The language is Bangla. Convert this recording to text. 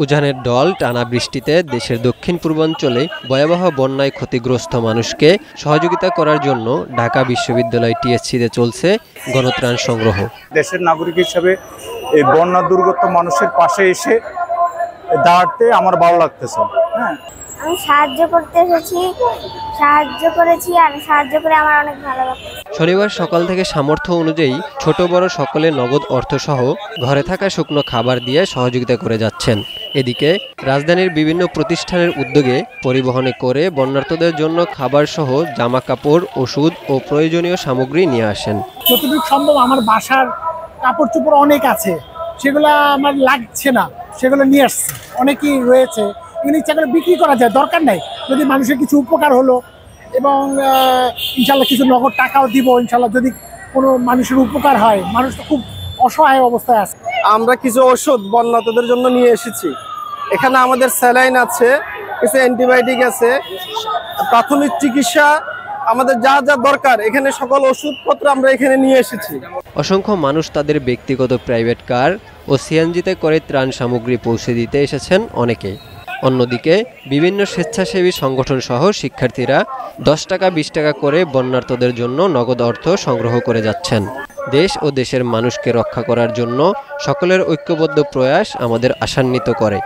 উজানের দল টানা বৃষ্টিতে দেশের দক্ষিণ পূর্বাঞ্চলে ভয়াবহ বন্যায় ক্ষতিগ্রস্ত মানুষকে সহযোগিতা করার জন্য ঢাকা বিশ্ববিদ্যালয় টিএসসিতে চলছে গণত্রাণ সংগ্রহ। দেশের নাগরিক হিসেবে এই বন্যা দুর্গত মানুষের পাশে এসে দাঁড়াতে আমার ভালো লাগতেছে। আমি সাহায্য করতে এসেছি, সাহায্য করেছি আর সাহায্য করে আমার অনেক ভালো লাগছে। শনিবার সকাল থেকে সামর্থ্য অনুযায়ী ছোট বড় সকলে নগদ অর্থসহ ঘরে থাকা শুকনো খাবার দিয়ে সহযোগিতা করে যাচ্ছেন। এদিকে রাজধানীর বিভিন্ন প্রতিষ্ঠানের উদ্যোগে পরিবহনে করে বন্যার্তদের জন্য খাবার সহ জামা কাপড়, ওষুধ ও প্রয়োজনীয় সামগ্রী নিয়ে আসেন। যতটুকু সম্ভব আমার বাসার কাপড় চোপড় অনেক আছে, সেগুলো আমার লাগছে না, সেগুলো নিয়ে আসছে। অনেকেই রয়েছে, এগুলো ইচ্ছা করে বিক্রি করা যায়, দরকার নাই। যদি মানুষের কিছু উপকার হলো এবং ইনশাল্লাহ কিছু নগদ টাকাও দিব ইনশাল্লাহ, যদি কোনো মানুষের উপকার হয়। মানুষ তো খুব অসহায় অবস্থায় আছে। আমরা কিছু ওষুধ বন্যার্তদের জন্য নিয়ে এসেছি। এখানে আমাদের স্যালাইন আছে, কিছু অ্যান্টিবায়োটিক আছে, প্রাথমিক চিকিৎসা, আমাদের যা যা দরকার এখানে সকল ওষুধপত্র আমরা এখানে নিয়ে এসেছি। অসংখ্য মানুষ তাদের ব্যক্তিগত প্রাইভেট কার ও সিএনজিতে করে ত্রাণ সামগ্রী পৌঁছে দিতে এসেছেন অনেকে। অন্যদিকে বিভিন্ন স্বেচ্ছাসেবী সংগঠন সহ শিক্ষার্থীরা 10 টাকা 20 টাকা করে বন্যার্তদের জন্য নগদ অর্থ সংগ্রহ করে যাচ্ছেন। দেশ ও দেশের মানুষকে রক্ষা করার জন্য সকলের ঐক্যবদ্ধ প্রয়াস আমাদের আশান্বিত করে।